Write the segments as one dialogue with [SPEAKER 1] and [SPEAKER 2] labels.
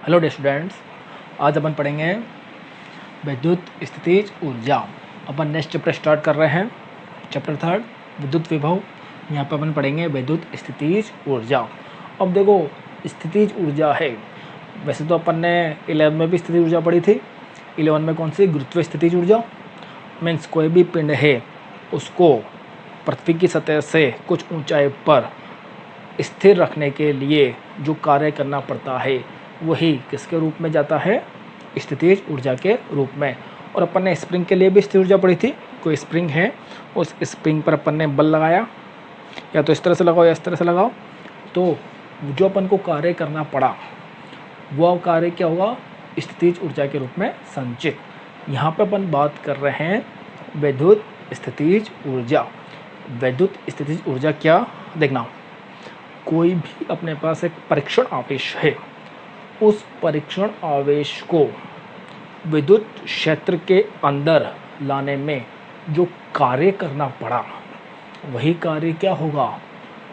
[SPEAKER 1] Hello dear students, आज अपन पढ़ेंगे विद्युत स्थितिज ऊर्जा। अपन नेक्स्ट चैप्टर स्टार्ट कर रहे हैं, चैप्टर 3 विद्युत विभव। यहाँ पर अपन पढ़ेंगे विद्युत स्थितिज ऊर्जा। अब देखो, स्थितिज ऊर्जा है, वैसे तो अपन ने 11 में भी स्थितिज ऊर्जा पढ़ी थी। 11 में कौन सी? गुरुत्व स्थितिज ऊर्जा। मीन्स कोई भी पिंड है उसको पृथ्वी की सतह से कुछ ऊंचाई पर स्थिर रखने के लिए जो कार्य करना पड़ता है वही किसके रूप में जाता है? स्थितिज ऊर्जा के रूप में। और अपन ने स्प्रिंग के लिए भी स्थितिज ऊर्जा पढ़ी थी। कोई स्प्रिंग है, उस स्प्रिंग पर अपन ने बल लगाया, या तो इस तरह से लगाओ या इस तरह से लगाओ, तो जो अपन को कार्य करना पड़ा वह कार्य क्या होगा? स्थितिज ऊर्जा के रूप में संचित। यहाँ पे अपन बात कर रहे हैं विद्युत स्थितिज ऊर्जा। विद्युत स्थितिज ऊर्जा क्या? देखना, कोई भी अपने पास एक परीक्षण आवेश है, उस परीक्षण आवेश को विद्युत क्षेत्र के अंदर लाने में जो कार्य करना पड़ा वही कार्य क्या होगा?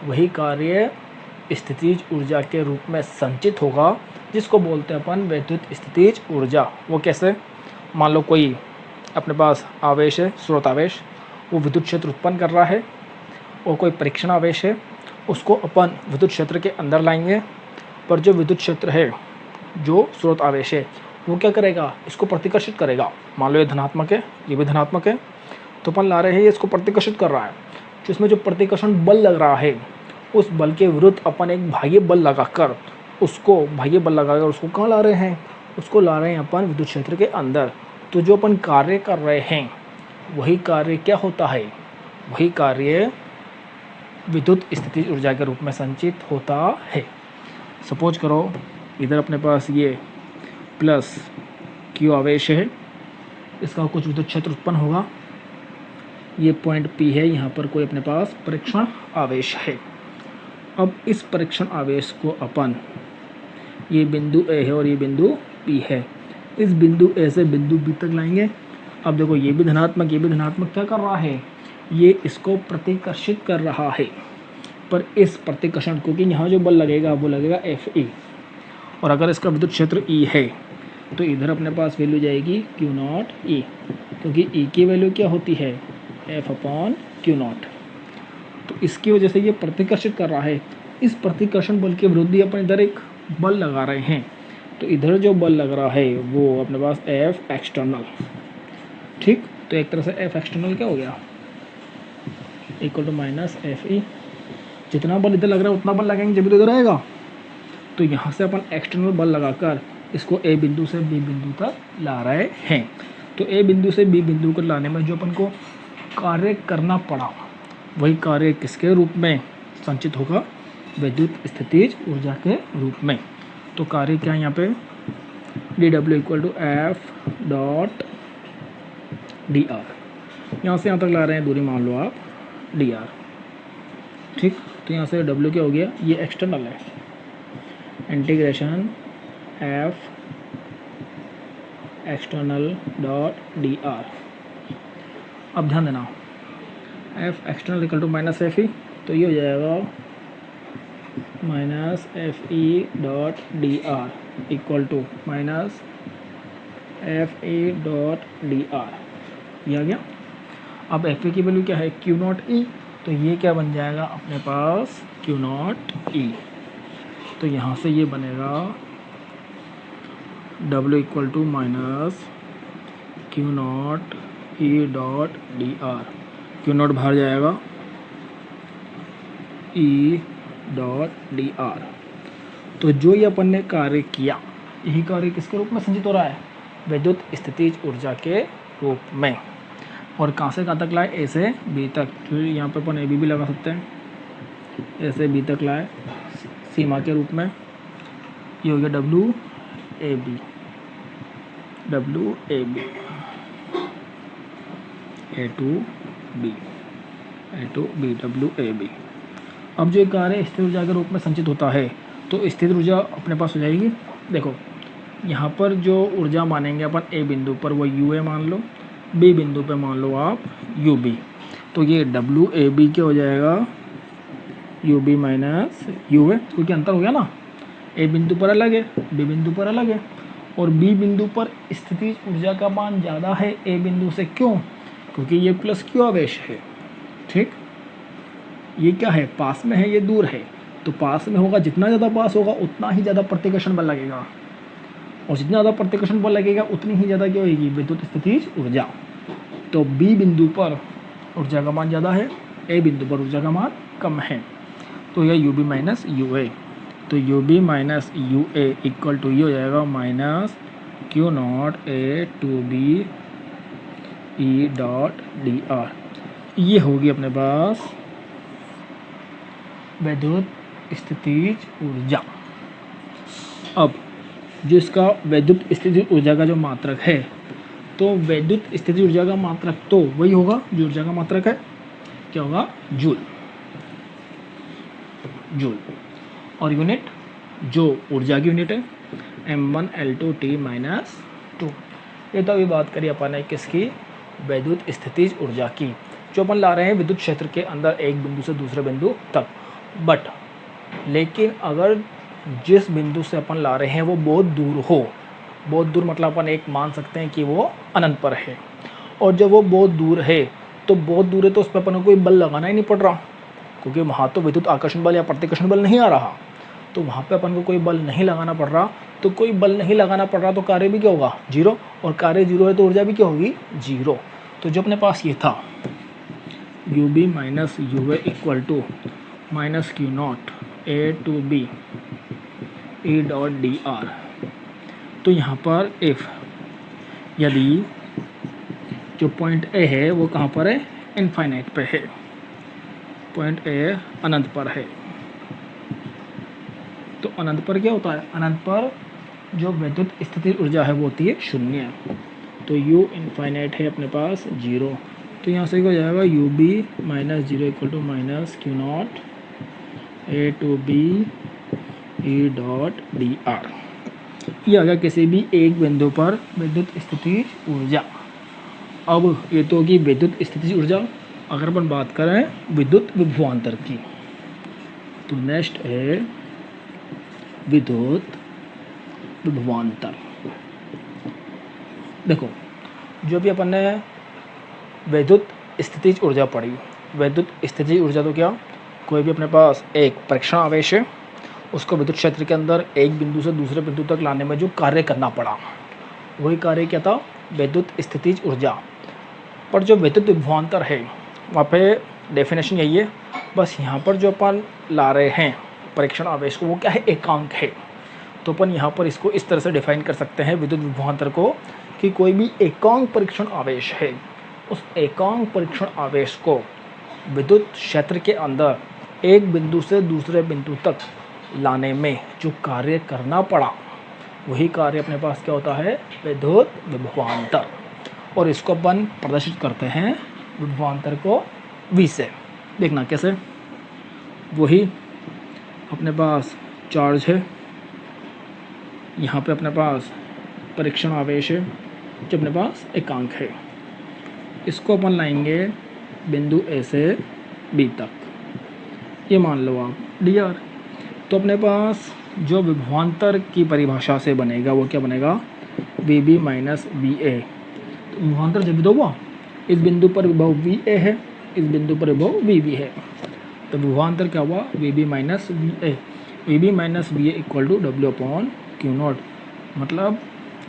[SPEAKER 1] वही कार्य स्थितिज ऊर्जा के रूप में संचित होगा, जिसको बोलते हैं अपन विद्युत स्थितिज ऊर्जा। वो कैसे? मान लो कोई अपने पास आवेश है, स्रोत आवेश, वो विद्युत क्षेत्र उत्पन्न कर रहा है, और कोई परीक्षण आवेश है, उसको अपन विद्युत क्षेत्र के अंदर लाएंगे, पर जो विद्युत क्षेत्र है, जो स्रोत आवेश है, वो क्या करेगा? इसको प्रतिकर्षित करेगा। मान लो ये धनात्मक है, ये भी धनात्मक है, तो अपन ला रहे हैं, ये इसको प्रतिकर्षित कर रहा है। तो इसमें जो प्रतिकर्षण बल लग रहा है, उस बल के विरुद्ध अपन एक बाह्य बल लगाकर उसको कहाँ ला रहे हैं? उसको ला रहे हैं अपन विद्युत क्षेत्र के अंदर। तो जो अपन कार्य कर रहे हैं वही कार्य क्या होता है? वही कार्य विद्युत स्थितिज ऊर्जा के रूप में संचित होता है। सपोज करो इधर अपने पास ये प्लस क्यू आवेश है, इसका कुछ विद्युत क्षेत्र उत्पन्न होगा। ये पॉइंट P है, यहाँ पर कोई अपने पास परीक्षण आवेश है। अब इस परीक्षण आवेश को अपन, ये बिंदु A है और ये बिंदु P है, इस बिंदु A से बिंदु B तक लाएंगे। अब देखो, ये भी धनात्मक, ये भी धनात्मक, क्या कर रहा है? ये इसको प्रतिकर्षित कर रहा है। पर इस प्रतिकर्षण को, कि यहाँ जो बल लगेगा वो लगेगा Fe, और अगर इसका विद्युत क्षेत्र E है तो इधर अपने पास वैल्यू जाएगी Q0E, क्योंकि E की वैल्यू क्या होती है? F/Q0। तो इसकी वजह से ये प्रतिकर्षित कर रहा है। इस प्रतिकर्षण बल के विरुद्ध ही अपन इधर एक बल लगा रहे हैं, तो इधर जो बल लग रहा है वो अपने पास F एक्सटर्नल। ठीक, तो एक तरह से F एक्सटर्नल क्या हो गया? Equal to minus Fe। जितना बल इधर लग रहा है उतना बल लगाएंगे जब इधर आएगा। तो यहाँ से अपन एक्सटर्नल बल लगाकर इसको A बिंदु से B बिंदु तक ला रहे हैं। तो A बिंदु से B बिंदु को लाने में जो अपन को कार्य करना पड़ा वही कार्य किसके रूप में संचित होगा? विद्युत स्थितिज ऊर्जा के रूप में। तो कार्य क्या है यहाँ पे? dW equal to F dr। यहाँ से यहाँ तक ला रहे हैं दूरी, मान लो आप dr। ठीक, तो यहाँ से W क्या हो गया? ये एक्सटर्नल है, integration F external dot dr। अब ध्यान देना, F external equal to minus Fe, तो ये हो जाएगा minus Fe dot dr equal to minus Fe dot dr। ये आ गया। अब Fe की वैल्यू क्या है? Q0E, तो ये क्या बन जाएगा अपने पास? Q0E। तो यहाँ से ये बनेगा W equal to minus Q0E dot dr। Q0 बाहर जाएगा, E डॉट dr। तो जो ये अपन ने कार्य किया, यही कार्य किसके रूप में संचित हो रहा है? विद्युत स्थितिज ऊर्जा के रूप में। और कहाँ से कहाँ तक लाए? A से B तक। फिर यहाँ पे अपन AB भी लगा सकते हैं, A से B तक लाए सीमा के रूप में। ये हो गया WAB, WAB, A to B, WAB। अब जो कार्य स्थिर ऊर्जा के रूप में संचित होता है, तो स्थिर ऊर्जा अपने पास हो जाएगी। देखो, यहाँ पर जो ऊर्जा मानेंगे अपन A बिंदु पर वो UA मान लो, B बिंदु पे मान लो आप UB। तो ये WAB क्या हो जाएगा? UB माइनस UA, क्योंकि अंतर हो गया ना। ए बिंदु पर अलग है, बी बिंदु पर अलग है, और बी बिंदु पर स्थितिज ऊर्जा का मान ज़्यादा है ए बिंदु से। क्यों? क्योंकि ये प्लस क्यू आवेश है। ठीक, ये क्या है, पास में है, ये दूर है, तो पास में होगा, जितना ज़्यादा पास होगा उतना ही ज़्यादा प्रतिकर्षण बल लगेगा, और जितना ज़्यादा प्रतिकर्षण बल लगेगा उतनी ही ज़्यादा क्या होगी, विद्युत स्थितिज ऊर्जा। तो बी बिंदु पर ऊर्जा का मान ज़्यादा है, ए बिंदु पर ऊर्जा का मान कम है, तो यह U B minus U A. तो U B minus U A equal to ये हो जाएगा minus Q naught A to B E dot D R. ये होगी अपने पास विद्युत स्थितिज ऊर्जा। अब जो इसका विद्युत स्थितिज ऊर्जा का जो मात्रक है, तो विद्युत स्थितिज ऊर्जा का मात्रक तो वही होगा जो ऊर्जा का मात्रक है, क्या होगा, जूल। जूल और यूनिट जो ऊर्जा की यूनिट है m1L2T-2। ये तो अभी बात करी अपन ने किसकी, विद्युत स्थितिज ऊर्जा की, जो अपन ला रहे हैं विद्युत क्षेत्र के अंदर एक बिंदु से दूसरे बिंदु तक। बट लेकिन अगर जिस बिंदु से अपन ला रहे हैं वो बहुत दूर हो, बहुत दूर मतलब अपन एक मान सकते हैं कि वो अनंत पर है, और जब वो बहुत दूर है तो बहुत दूर है तो उस पर अपन को कोई बल लगाना ही नहीं पड़ रहा, क्योंकि वहाँ तो विद्युत आकर्षण बल या प्रतिकर्षण बल नहीं आ रहा, तो वहाँ पे अपन को कोई बल नहीं लगाना पड़ रहा। तो कोई बल नहीं लगाना पड़ रहा तो कार्य भी क्या होगा, जीरो, और कार्य जीरो है तो ऊर्जा भी क्या होगी, जीरो। तो जो अपने पास ये था U B minus U A equal to minus Q naught A to B E dot D R. तो यहाँ पर इफ यदि जो पॉइंट ए है वो कहाँ पर है, इनफाइनाइट पे है, पॉइंट ए अनंत पर है, तो अनंत पर क्या होता है, अनंत पर जो विद्युत स्थितिज ऊर्जा है वो होती है शून्य। तो u इनफाइनाइट है अपने पास जीरो, तो यहाँ से हो जाएगा U B minus zero equal to minus Q naught A to B E dot D R. ये आ गया किसी भी एक बिंदु पर विद्युत स्थितिज ऊर्जा। अब ये तो होगी विद्युत स्थितिज ऊर्जा। अगर अपन बात करें विद्युत विभवांतर की, तो नेक्स्ट है विद्युत विभवांतर। देखो, जो भी अपन ने विद्युत स्थितिज ऊर्जा पढ़ी, विद्युत स्थितिज ऊर्जा तो क्या, कोई भी अपने पास एक परीक्षण आवेश है, उसको विद्युत क्षेत्र के अंदर एक बिंदु से दूसरे बिंदु तक लाने में जो कार्य करना पड़ा, वही कार्य क्या था, विद्युत स्थितिज ऊर्जा। पर जो विद्युत विभवांतर है वहाँ पे डेफिनेशन यही है, बस यहाँ पर जो अपन ला रहे हैं परीक्षण आवेश को वो क्या है, एकांक है। तो अपन यहाँ पर इसको इस तरह से डिफाइन कर सकते हैं विद्युत विभवांतर को, कि कोई भी एकांक परीक्षण आवेश है, उस एकांक परीक्षण आवेश को विद्युत क्षेत्र के अंदर एक बिंदु से दूसरे बिंदु तक लाने में जो कार्य करना पड़ा, वही कार्य अपने पास क्या होता है, विद्युत विभवांतर। और इसको अपन प्रदर्शित करते हैं विभवांतर को V से। देखना कैसे, वही अपने पास चार्ज है, यहाँ पे अपने पास परीक्षण आवेश है, जो अपने पास एकांक है, इसको अपन लाएंगे बिंदु A से B तक, ये मान लो आप dr। तो अपने पास जो विभवांतर की परिभाषा से बनेगा वो क्या बनेगा, VB माइनस VA। तो विभवांतर जब भी दो हुआ, इस बिंदु पर विभव VA है, इस बिंदु पर विभव VB है, तो विभवांतर क्या हुआ, VB minus VA। VB minus VA equal to W upon Q naught. मतलब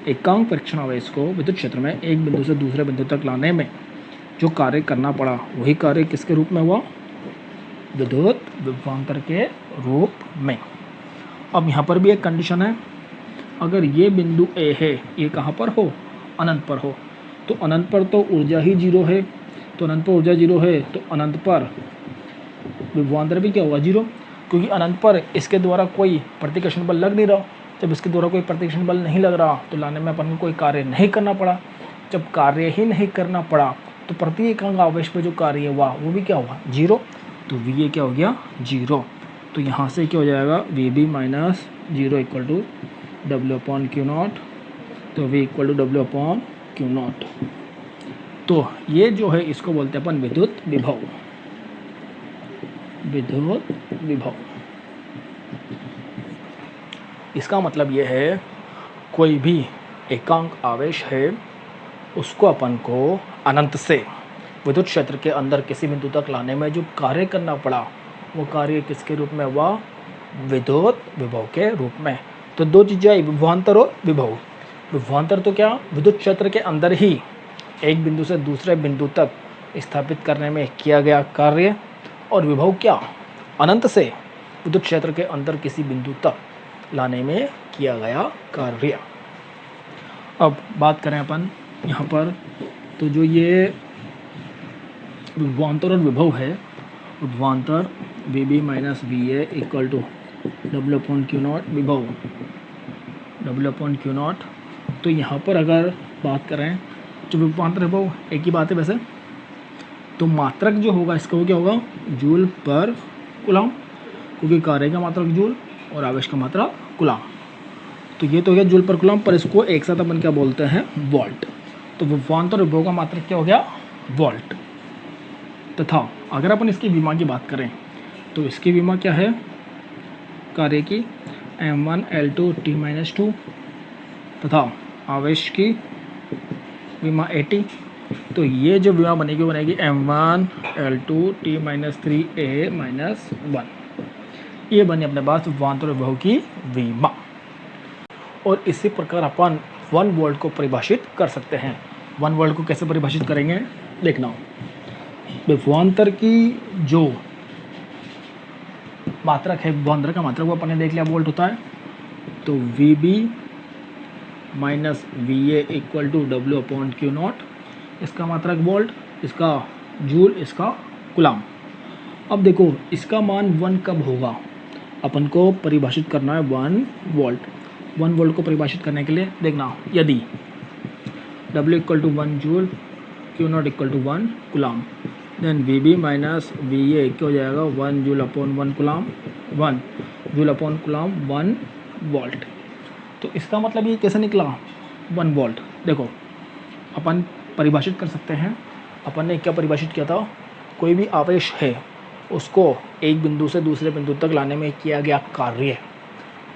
[SPEAKER 1] एकांक परीक्षण आवेश को विद्युत क्षेत्र में एक बिंदु से दूसरे बिंदु तक लाने में जो कार्य करना पड़ा, वही कार्य किसके रूप में हुआ, विद्युत विभवांतर के रूप में। अब यहाँ पर भी एक कंडीशन है, अगर ये बिंदु A है, ये कहाँ पर हो, अनंत पर हो, तो अनंत पर तो ऊर्जा ही जीरो है, तो अनंत पर ऊर्जा जीरो है, तो अनंत पर विभवांतर भी क्या होगा, जीरो, क्योंकि अनंत पर इसके द्वारा कोई प्रतिकर्षण बल लग नहीं रहा। जब इसके द्वारा कोई प्रतिकर्षण बल नहीं लग रहा तो लाने में अपन को कोई कार्य नहीं करना पड़ा। जब कार्य ही नहीं करना पड़ा तो प्रति एकांक आवेश पे जो कार्य हुआ वो भी क्या हुआ, जीरो। तो VA क्या हो गया, जीरो। तो यहाँ से क्या हो जाएगा, VB minus zero equal to W upon Q naught. तो V equal to W upon Q naught. तो ये जो है इसको बोलते हैं अपन विद्युत विभव, विद्युत विभव। इसका मतलब ये है कोई भी एकांक आवेश है उसको अपन को अनंत से विद्युत क्षेत्र के अंदर किसी बिंदु तक लाने में जो कार्य करना पड़ा वो कार्य किसके रूप में हुआ? विद्युत विभव के रूप में। तो दो चीज़ें आई, विभवांतर और विभव। विभवांतर तो क्या? विद्युत क्षेत्र के अंदर ही एक बिंदु से दूसरे बिंदु तक स्थापित करने में किया गया कार्य, और विभव क्या? अनंत से विद्युत क्षेत्र के अंदर किसी बिंदु तक लाने में किया गया कार्य। अब बात करें अपन यहाँ पर, तो जो ये विभवांतर और विभव है, विभवांतर VB minus VA equal to W/Q0, विभव W/Q0। तो यहाँ पर अगर बात करें जो विभवांतर विभव एक ही बात है वैसे, तो मात्रक जो होगा इसका वो क्या होगा? जूल पर कूलम, क्योंकि कार्य का मात्रक जूल और आवेश का मात्रक कूलम। तो ये तो हो गया जूल पर कूलम, पर इसको एक साथ अपन क्या बोलते हैं? वोल्ट। तो विभवांतर और विभव का मात्रक क्या हो गया? वोल्ट। तथा अगर अपन इसकी विमा की बात करें तो इसकी विमा क्या है कार्य की? M1 L2 T-2, तथा आवेश की विमा AT। तो ये जो विमा बनेगी वो बनेगी M1 L2 T-3A-1। ये बनी अपने पास विभवांतर और विभव की विमा। और इसी प्रकार अपन 1 वोल्ट को परिभाषित कर सकते हैं। 1 वोल्ट को कैसे परिभाषित करेंगे देखना। विभवांतर की जो मात्रक है, विभवांतर का मात्रक वो अपन ने देख लिया वोल्ट होता है। तो VB minus VA equal to W/Q0, इसका मात्रक वोल्ट, इसका जूल, इसका कूलम। अब देखो इसका मान 1 कब होगा? अपन को परिभाषित करना है 1 वोल्ट। 1 वोल्ट को परिभाषित करने के लिए देखना, यदि W equal to 1 joule, Q0 equal to 1 coulomb, then VB minus VA क्या हो जाएगा? 1 joule upon 1 coulomb, 1 joule upon coulomb 1 volt. तो इसका मतलब ये कैसे निकला 1 वोल्ट? देखो अपन परिभाषित कर सकते हैं। अपन ने क्या परिभाषित किया था? कोई भी आवेश है उसको एक बिंदु से दूसरे बिंदु तक लाने में किया गया कार्य,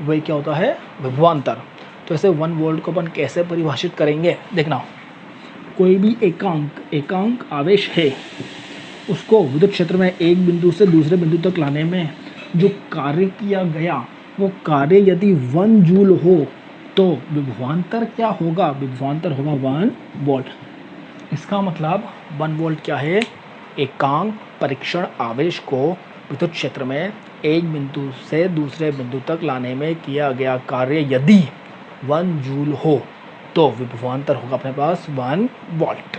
[SPEAKER 1] वही क्या होता है? विभवांतर। तो ऐसे 1 वोल्ट को अपन कैसे परिभाषित करेंगे देखना। कोई भी एकांक आवेश है उसको विद्युत क्षेत्र में एक बिंदु से दूसरे बिंदु तक लाने में जो कार्य किया गया वो कार्य यदि 1 जूल हो तो विभवांतर क्या होगा? विभवांतर होगा 1 वोल्ट। इसका मतलब 1 वोल्ट क्या है? एकांक परीक्षण आवेश को विद्युत क्षेत्र में एक बिंदु से दूसरे बिंदु तक लाने में किया गया कार्य यदि 1 जूल हो तो विभवांतर होगा अपने पास 1 वोल्ट।